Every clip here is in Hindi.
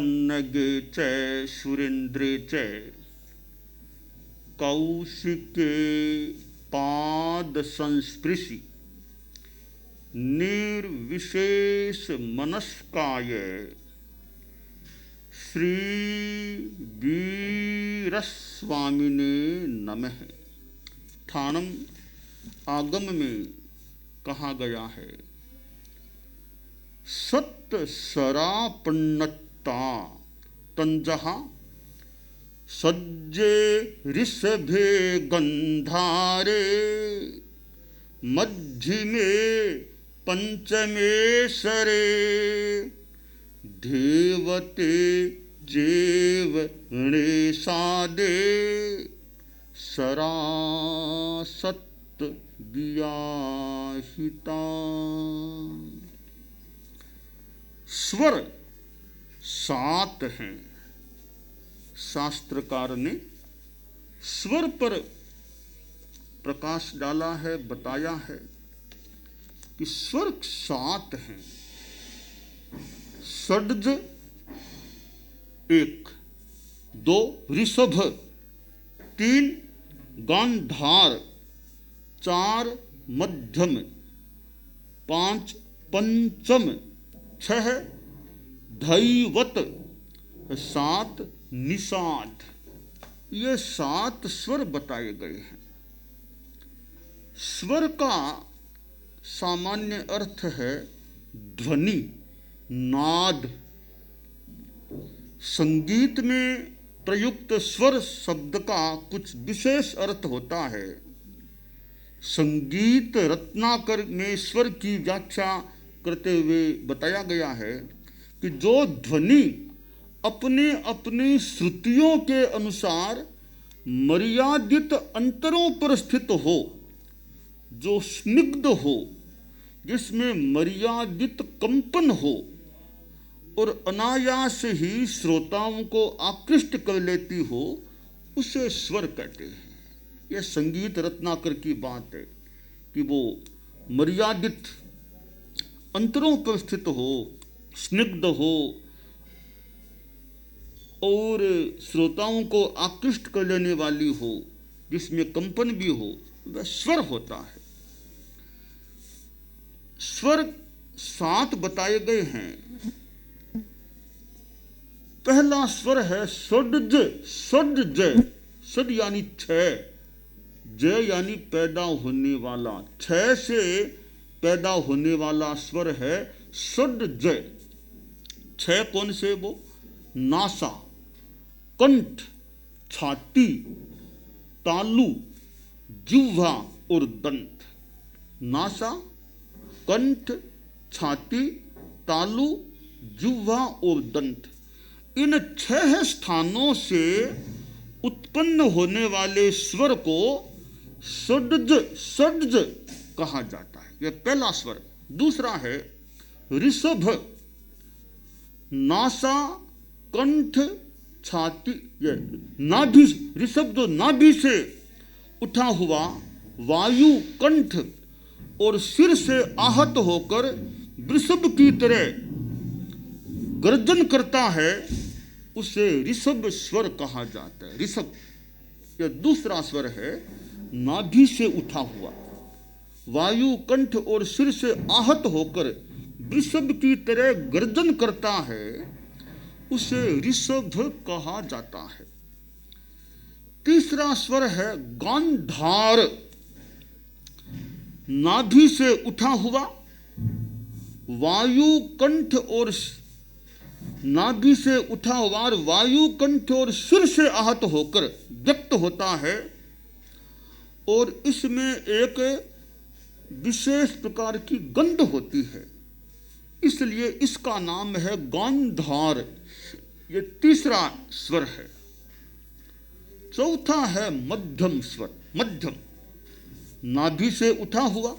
पन्नगे च सुरेन्द्रे च कौशिके पाद संस्पृशि निर्विशेष मनस्काय श्री वीरस्वामिने नमः। थानम आगम में कहा गया है, सत्य सरापन्नता तंजहा सज्जे ऋषभे गंधारे मध्यमे पंचमे सरे देवते जेव णेसादे सरासत वियाहिता। स्वर 7 हैं। शास्त्रकार ने स्वर पर प्रकाश डाला है, बताया है कि स्वर 7 हैं। षड्ज 1, 2 ऋषभ, 3 गांधार, 4 मध्यम, 5 पंचम, 6 धैवत, 7 निषाद। ये 7 स्वर बताए गए हैं। स्वर का सामान्य अर्थ है ध्वनि, नाद। संगीत में प्रयुक्त स्वर शब्द का कुछ विशेष अर्थ होता है। संगीत रत्नाकर में स्वर की व्याख्या करते हुए बताया गया है कि जो ध्वनि अपने अपनी श्रुतियों के अनुसार मर्यादित अंतरों पर स्थित हो, जो स्निग्ध हो, जिसमें मर्यादित कंपन हो और अनायास ही श्रोताओं को आकृष्ट कर लेती हो, उसे स्वर कहते हैं। यह संगीत रत्नाकर की बात है कि वो मर्यादित अंतरों पर स्थित हो, स्निग्ध हो और श्रोताओं को आकृष्ट कर लेने वाली हो, जिसमें कंपन भी हो, वह स्वर होता है। स्वर 7 बताए गए हैं। पहला स्वर है षड्ज। षड्ज, षड यानी 6, जय यानी पैदा होने वाला, 6 से पैदा होने वाला स्वर है षड्ज। 6 कौन से? वो नासा, कंठ, छाती, तालु, जिह्वा और दंत। नासा, कंठ, छाती, तालु, जिह्वा और दंत। इन 6 स्थानों से उत्पन्न होने वाले स्वर को षड्ज, षड्ज कहा जाता है। यह पहला स्वर। दूसरा है ऋषभ। नासा, कंठ, छाती, नाभि। ऋषभ जो नाभि से उठा हुआ वायु कंठ और सिर से आहत होकर वृषभ की तरह गर्जन करता है, उसे ऋषभ स्वर कहा जाता है। ऋषभ यह दूसरा स्वर है। नाभि से उठा हुआ वायु कंठ और सिर से आहत होकर वृषभ की तरह गर्जन करता है, उसे ऋषभ कहा जाता है। तीसरा स्वर है गांधार। नाभि से उठा हुआ वायु कंठ और नाभि से उठा हुआ वायु कंठ और सिर से आहत होकर व्यक्त होता है और इसमें एक विशेष प्रकार की गंध होती है, इसलिए इसका नाम है गांधार। ये तीसरा स्वर है। चौथा है मध्यम स्वर। मध्यम नाभि से उठा हुआ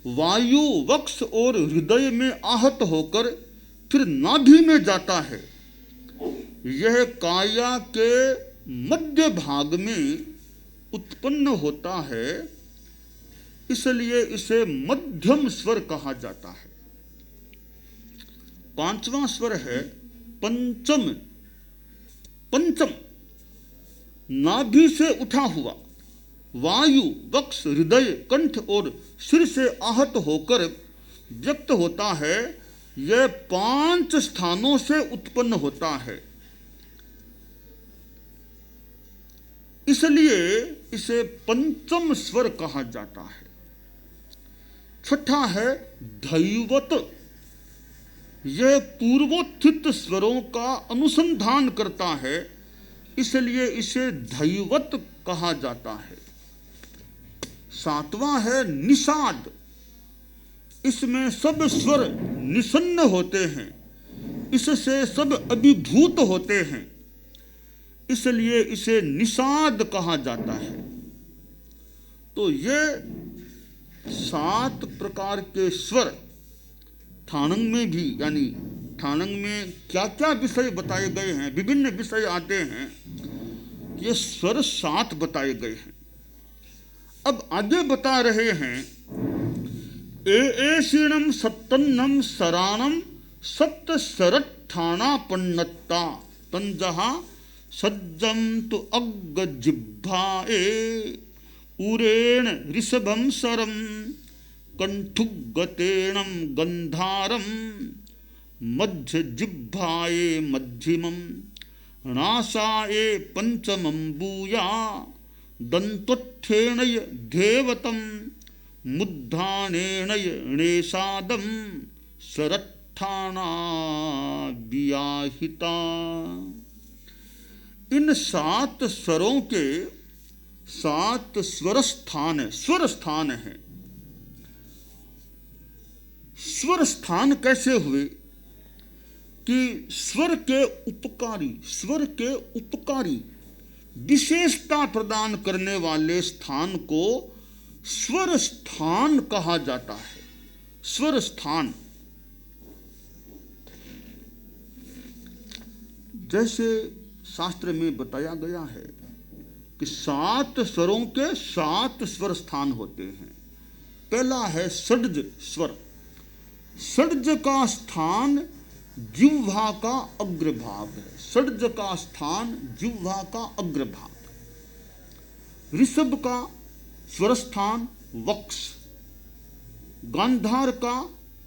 वायु वक्ष और हृदय में आहत होकर फिर नाभि में जाता है। यह काया के मध्य भाग में उत्पन्न होता है, इसलिए इसे मध्यम स्वर कहा जाता है। पांचवा स्वर है पंचम नाभि से उठा हुआ वायु वक्ष हृदय कंठ और सिर से आहत होकर व्यक्त होता है, यह 5 स्थानों से उत्पन्न होता है। इसलिए इसे पंचम स्वर कहा जाता है। छठा है धैवत, यह पूर्वोत्थित स्वरों का अनुसंधान करता है, इसलिए इसे धैवत कहा जाता है। सातवां है निषाद, इसमें सब स्वर निषन्न होते हैं, इससे सब अभिभूत होते हैं, इसलिए इसे निषाद कहा जाता है। तो ये 7 प्रकार के स्वर ठाणंग में भी, यानी ठाणंग में क्या क्या विषय बताए गए हैं, विभिन्न विषय आते हैं, ये स्वर 7 बताए गए हैं। अब आगे बता रहे हैं एषीणम सत्तन्नम सराणम सप्त सरठाणा पन्नत्ता तंजहा सज्जम तु अग्ग जिह्वाए उरेण ऋषभम सरम कंठुगतेणम गंधारम मध्य जिह्वाए मध्यमम नासाए पंचमम भूया दंतोत्थेणय धेवतम मुद्धानेणय णेषादम सरट्ठाणा वियाहिता। इन 7 स्वरों के 7 स्वर स्थान है। स्वर स्थान कैसे हुए कि स्वर के उपकारी विशेषता प्रदान करने वाले स्थान को स्वर स्थान कहा जाता है। स्वर स्थान जैसे शास्त्र में बताया गया है कि 7 स्वरों के 7 स्वर स्थान होते हैं। पहला है षड्ज स्वर। षड्ज का स्थान जिह्वा का अग्रभाग है। षड्ज का स्थान जिह्वा का अग्रभाग। ऋषभ का स्वर स्थान वक्ष, गांधार का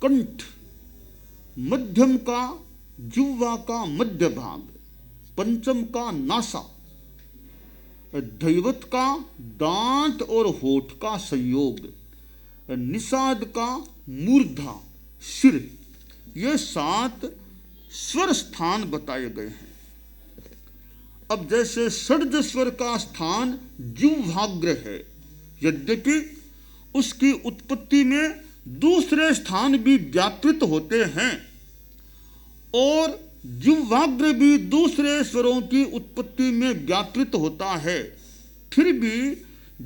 कंठ, मध्यम का जिह्वा का मध्य भाग, पंचम का नासा, धैवत का दांत और होठ का संयोग, निषाद का मूर्धा सिर। ये 7 स्वर स्थान बताए गए हैं। अब जैसे षड्ज स्वर का स्थान जिह्वाग्र है, यद्यपि उसकी उत्पत्ति में दूसरे स्थान भी व्याकृत होते हैं और जिह्वाग्र भी दूसरे स्वरों की उत्पत्ति में व्याकृत होता है, फिर भी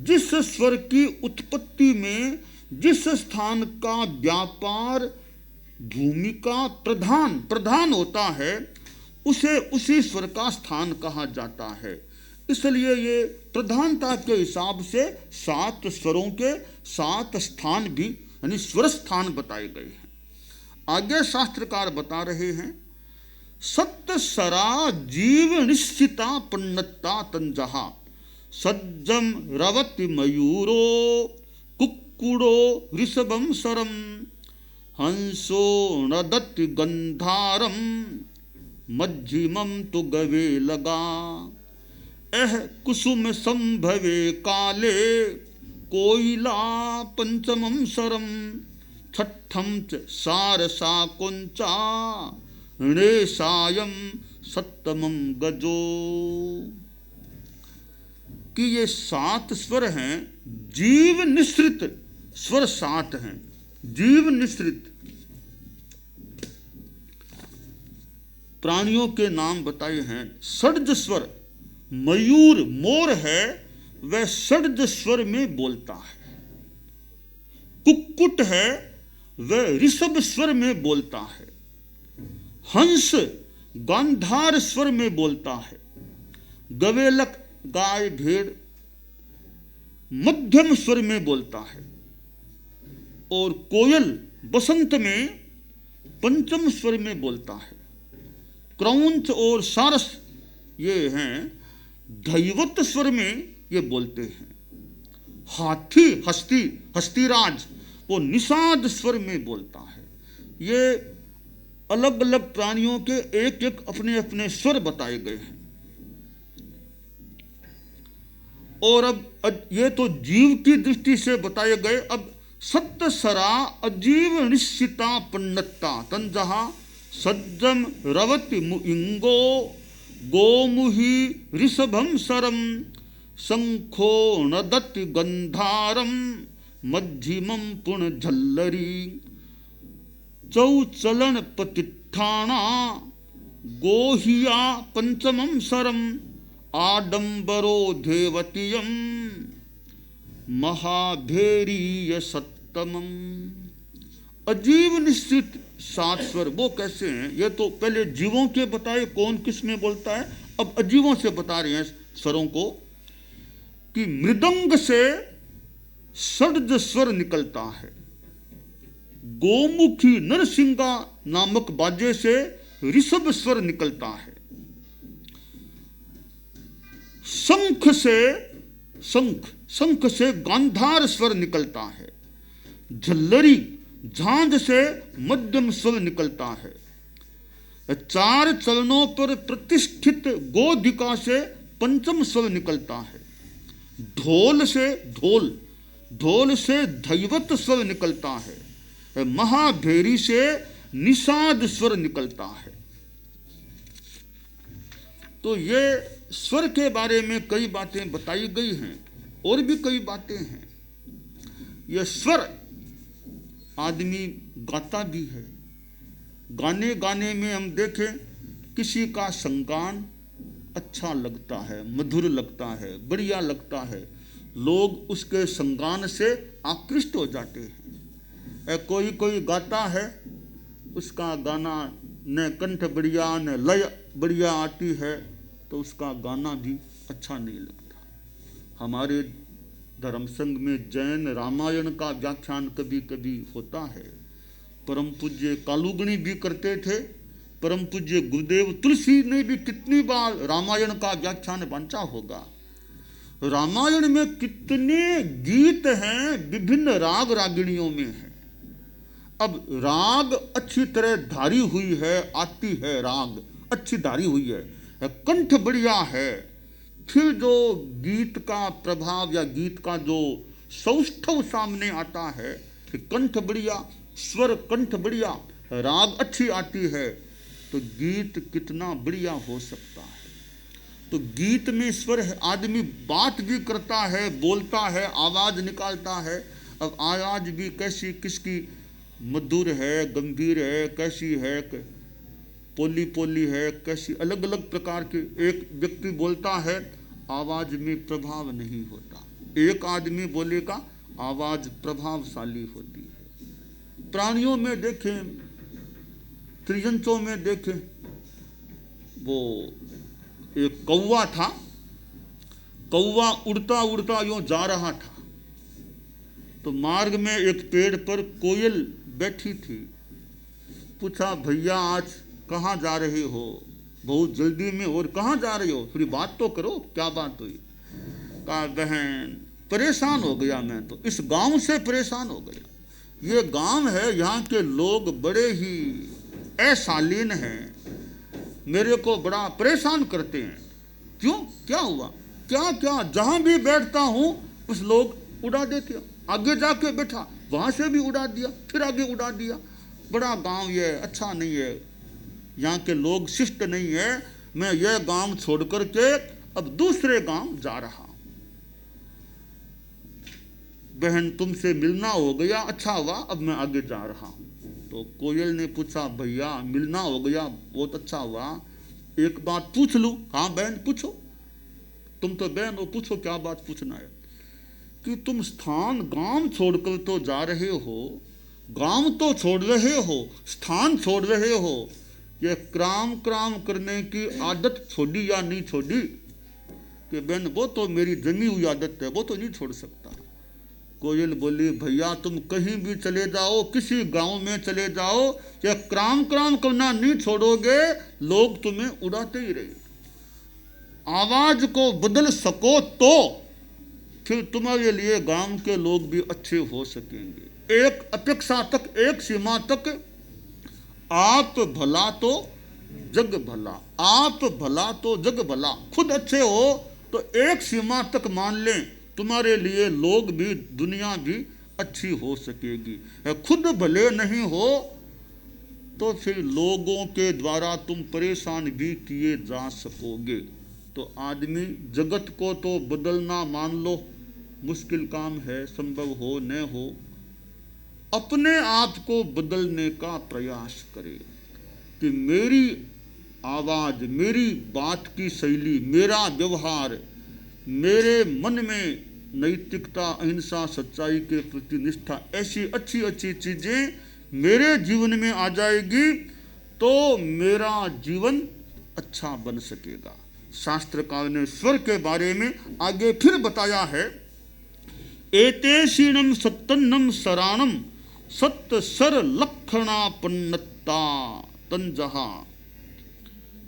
जिस स्वर की उत्पत्ति में जिस स्थान का व्यापार भूमिका प्रधान होता है, उसे उसी स्वर का स्थान कहा जाता है। इसलिए ये प्रधानता के हिसाब से 7 स्वरों के 7 स्थान भी, यानी स्वर स्थान बताए गए हैं। आगे शास्त्रकार बता रहे हैं सत्त सरा जीव निश्चिता पन्नत्ता तंजहा सज्जम रवति मयूरो कुक्कुड़ो ऋषभम सरम हंसो नदति गंधारम मध्यमम तु गवे लगा एह कुसुम संभवे काले कोयला पंचमम सरम छठम च सारसा कुंचा णेसायम सप्तमम गजो। कि ये 7 स्वर हैं, जीव निश्रित स्वर 7 हैं। जीव निश्रित प्राणियों के नाम बताए हैं। षड्ज स्वर, मयूर मोर है, वह षड्ज स्वर में बोलता है। कुक्कुट है, वह ऋषभ स्वर में बोलता है। हंस गांधार स्वर में बोलता है। गवेलक गाय भेड़ मध्यम स्वर में बोलता है और कोयल बसंत में पंचम स्वर में बोलता है। क्रौंच और सारस ये हैं धैवत स्वर में ये बोलते हैं। हाथी हस्तीराज वो निषाद स्वर में बोलता है। ये अलग अलग प्राणियों के एक एक अपने अपने स्वर बताए गए हैं। और अब ये तो जीव की दृष्टि से बताए गए। अब सत्य सरा अजीव निश्चिता पन्नता तंजहा सज्जम रवति मुइंगो गोमुहि ऋषभम सरम शंखो नदति गंधारम मध्यमम पुण झल्लरी चौचलन पतिठाणा गोहिया पंचमम सरम आडंबरो देवतीयम महाभेरीय सत्तमम। अजीव निश्चित 7 स्वर वो कैसे हैं? ये तो पहले जीवों के बताए कौन किस में बोलता है, अब अजीवों से बता रहे हैं स्वरों को कि मृदंग से षड्ज स्वर निकलता है, गोमुखी नरसिंगा नामक बाजे से ऋषभ स्वर निकलता है, शंख से गांधार स्वर निकलता है, झल्लरी झांझ से मध्यम स्वर निकलता है, 4 चरणों पर प्रतिष्ठित गोधिका से पंचम स्वर निकलता है, ढोल से धैवत स्वर निकलता है, महाभेरी से निषाद स्वर निकलता है। तो ये स्वर के बारे में कई बातें बताई गई हैं और भी कई बातें हैं। यह स्वर आदमी गाता भी है। गाने गाने में हम देखें किसी का संगान अच्छा लगता है, मधुर लगता है, बढ़िया लगता है, लोग उसके संगान से आकृष्ट हो जाते हैं। कोई गाता है, उसका गाना न कंठ बढ़िया न लय बढ़िया आती है तो उसका गाना भी अच्छा नहीं लगता। हमारे धर्म संघ में जैन रामायण का व्याख्यान कभी कभी होता है। परम पूज्य कालुगणी भी करते थे, परम पूज्य गुरुदेव तुलसी ने भी कितनी बार रामायण का व्याख्यान बांचा होगा। रामायण में कितने गीत हैं, विभिन्न राग रागिणियों में है। अब राग अच्छी तरह धारी हुई है, आती है, राग अच्छी धारी हुई है, कंठ बढ़िया है, फिर जो गीत का प्रभाव या गीत का जो सौष्ठव सामने आता है कि कंठ बढ़िया, स्वर कंठ बढ़िया, राग अच्छी आती है, तो गीत कितना बढ़िया हो सकता है। तो गीत में स्वर है, आदमी बात भी करता है, बोलता है, आवाज निकालता है। अब आवाज भी कैसी किसकी मधुर है, गंभीर है, कैसी है, पोली पोली है, कैसी अलग अलग प्रकार के। एक व्यक्ति बोलता है, आवाज में प्रभाव नहीं होता, एक आदमी बोलेगा, आवाज प्रभावशाली होती है। प्राणियों में देखें, त्रिजंतों में देखें, वो एक कौवा था, कौवा उड़ता उड़ता यूं जा रहा था, तो मार्ग में एक पेड़ पर कोयल बैठी थी। पूछा, भैया आज कहाँ जा रहे हो? बहुत जल्दी में, और कहाँ जा रहे हो, थोड़ी बात तो करो, क्या बात हुई? कहा, बहन परेशान हो गया, मैं तो इस गांव से परेशान हो गया। ये गांव है, यहाँ के लोग बड़े ही अशालीन हैं, मेरे को बड़ा परेशान करते हैं। क्यों, क्या हुआ? क्या क्या, जहाँ भी बैठता हूँ उस लोग उड़ा देते हैं। आगे जाके बैठा, वहाँ से भी उड़ा दिया, फिर आगे उड़ा दिया। बड़ा गांव ये अच्छा नहीं है, यहाँ के लोग शिष्ट नहीं है, मैं यह गांव छोड़ करके अब दूसरे गांव जा रहा हूँ। बहन तुमसे मिलना हो गया, अच्छा हुआ, अब मैं आगे जा रहा हूँ। तो कोयल ने पूछा, भैया मिलना हो गया, बहुत अच्छा हुआ, एक बात पूछ लूँ? हाँ बहन पूछो, तुम तो बहन हो, पूछो क्या बात पूछना है। कि तुम स्थान गांव छोड़कर तो जा रहे हो, गांव तो छोड़ रहे हो, स्थान छोड़ रहे हो, ये क्राम क्राम करने की आदत छोड़ी या नहीं छोड़ी? कि बहन वो तो मेरी जमी हुई आदत है, वो तो नहीं छोड़ सकता। कोयल बोली, भैया तुम कहीं भी चले जाओ, किसी गांव में चले जाओ, या क्राम क्राम करना नहीं छोड़ोगे, लोग तुम्हें उड़ाते ही रहे। आवाज को बदल सको तो फिर तुम्हारे लिए गांव के लोग भी अच्छे हो सकेंगे। एक अपेक्षा तक, एक सीमा तक, आप भला तो जग भला, आप भला तो जग भला। खुद अच्छे हो तो एक सीमा तक मान लें, तुम्हारे लिए लोग भी, दुनिया भी अच्छी हो सकेगी। खुद भले नहीं हो तो फिर लोगों के द्वारा तुम परेशान भी किए जा सकोगे। तो आदमी, जगत को तो बदलना मान लो मुश्किल काम है, संभव हो न हो, अपने आप को बदलने का प्रयास करे कि मेरी आवाज, मेरी बात की शैली, मेरा व्यवहार, मेरे मन में नैतिकता, अहिंसा, सच्चाई के प्रति निष्ठा, ऐसी अच्छी अच्छी चीजें मेरे जीवन में आ जाएगी तो मेरा जीवन अच्छा बन सकेगा। शास्त्रकार ने स्वर के बारे में आगे फिर बताया है, एतेषीणम सत्तन्नम सराणम सत्य सर लक्षणापन्नता तंजहा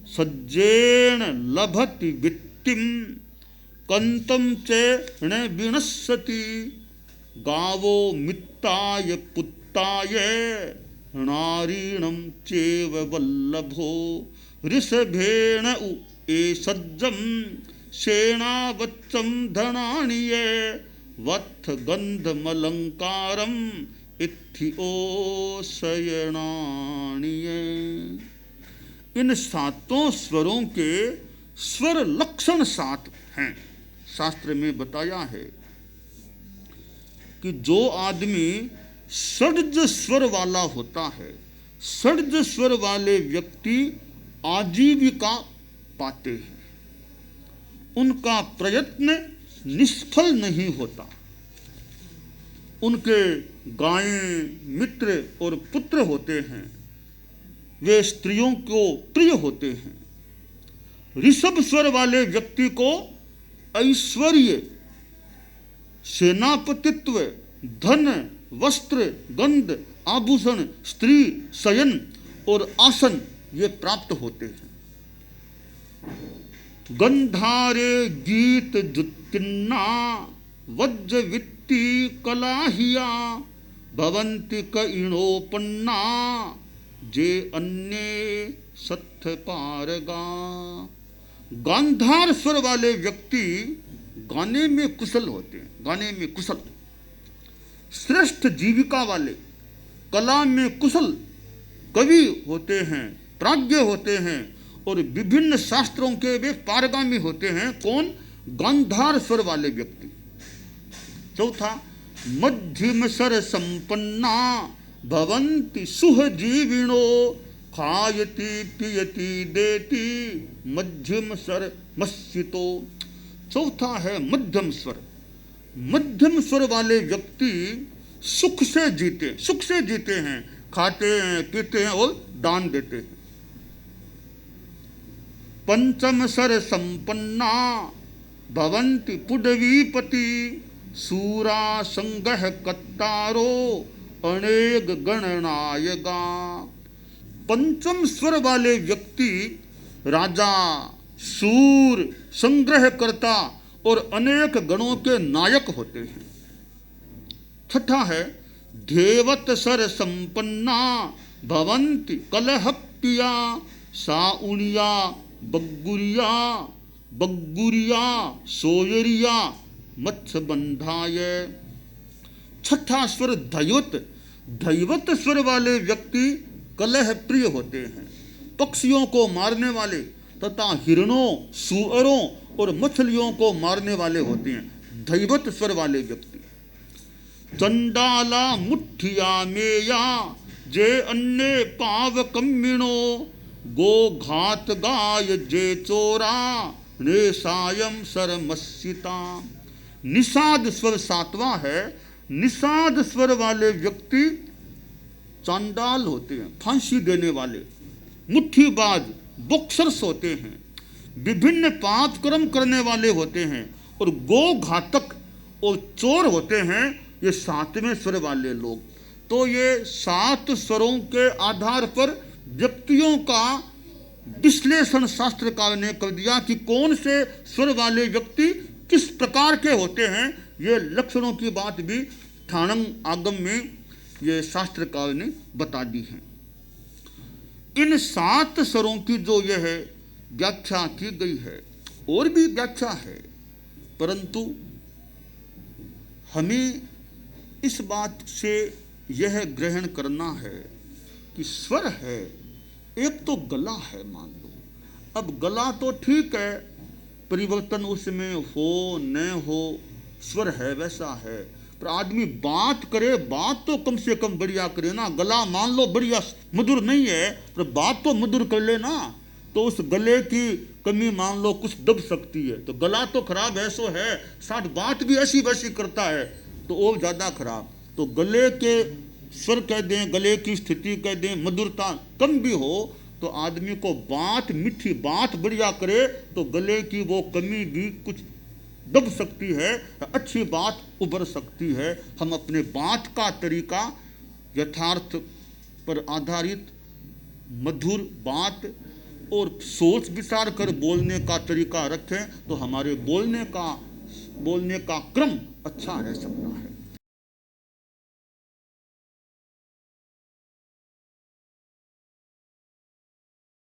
सज्जेन लभति वित्तिम कंतम चेण विनश्यति गावो मित्ताय पुत्ताय नारीणम चेव वल्लभो ऋषभेण उ ए सज्जम सेनावच्चम धनानिये वत्थ गंधमलंकारम इत्थिओ शयनानिये। इन सातों स्वरों के स्वर लक्षण 7 हैं। शास्त्र में बताया है कि जो आदमी षड्ज स्वर वाला होता है, षड्ज स्वर वाले व्यक्ति आजीविका पाते हैं, उनका प्रयत्न निष्फल नहीं होता, उनके गायें, मित्र और पुत्र होते हैं, वे स्त्रियों को प्रिय होते हैं। ऋषभ स्वर वाले व्यक्ति को ऐश्वर्य, सेनापतित्व, धन, वस्त्र, गंध, आभूषण, स्त्री, शयन और आसन ये प्राप्त होते हैं। गंधारे गीत जुत्तिन्ना वज्र वित्ती कलाहिया भवंति कइणोपन्ना जे अन्य सत्थ पारगा। गांधार स्वर वाले व्यक्ति गाने में कुशल होते हैं, गाने में कुशल, श्रेष्ठ जीविका वाले, कला में कुशल कवि होते हैं, प्राज्ञ होते हैं और विभिन्न शास्त्रों के वे पारगामी होते हैं। कौन? गांधार स्वर वाले व्यक्ति। चौथा, मध्यम सर संपन्ना भवंति सुहजीविणो खायति पियति देति मध्यम सर मस्सितो। चौथा है मध्यम स्वर। मध्यम स्वर वाले व्यक्ति सुख से जीते, सुख से जीते हैं, खाते हैं, पीते हैं और दान देते हैं। पंचम सर संपन्ना भवंति पुडवीपति सूरा संगह कत्तारो अनेक गणनायगा। पंचम स्वर वाले व्यक्ति राजा, सूर, संग्रहकर्ता और अनेक गणों के नायक होते हैं। छठा है देवत सर संपन्ना भवंति कलहप्पिया साउनिया बग्गुरिया बग्गुरिया सोयरिया मत्स्यबंधाय। छठा स्वर दैवत। दैवत स्वर वाले व्यक्ति कलह प्रिय होते हैं, पक्षियों को मारने वाले तथा हिरणों, सुअरों और मछलियों को मारने वाले होते हैं दैवत स्वर वाले व्यक्ति। चंडाला मुठिया मेया जे अन्य पाव कम्मिणो गो घात गाय जे चोरा निसायम सरमस्सिता। निषाद स्वर 7वां है। निषाद स्वर वाले व्यक्ति चांडाल होते हैं, फांसी देने वाले, मुट्ठीबाज, बॉक्सर्स होते हैं, विभिन्न पाप कर्म करने वाले होते हैं और गो घातक और चोर होते हैं। ये सातवें स्वर वाले लोग। तो ये 7 स्वरों के आधार पर व्यक्तियों का विश्लेषण शास्त्रकार ने कर दिया कि कौन से स्वर वाले व्यक्ति किस प्रकार के होते हैं। ये लक्षणों की बात भी ठाणम आगम में ये शास्त्रकार ने बता दी है। इन 7 स्वरों की जो यह व्याख्या की गई है, और भी व्याख्या है, परंतु हमें इस बात से यह ग्रहण करना है कि स्वर है, एक तो गला है मान लो। अब गला तो ठीक है, परिवर्तन उसमें हो न हो, स्वर है वैसा है, पर आदमी बात करे, बात तो कम से कम बढ़िया करे ना। गला मान लो बढ़िया मधुर नहीं है, पर बात तो मधुर कर ले ना। तो उस गले की कमी मान लो कुछ दब सकती है, तो गला तो खराब है सो है, साथ बात भी ऐसी वैसी करता है तो और ज़्यादा खराब। तो गले के स्वर कह दें, गले की स्थिति कह दें, मधुरता कम भी हो तो आदमी को बात मीठी बात बढ़िया करे तो गले की वो कमी भी कुछ दब सकती है, अच्छी बात उभर सकती है। हम अपने बात का तरीका यथार्थ पर आधारित मधुर बात और सोच विचार कर बोलने का तरीका रखें तो हमारे बोलने का क्रम अच्छा रह सकता है।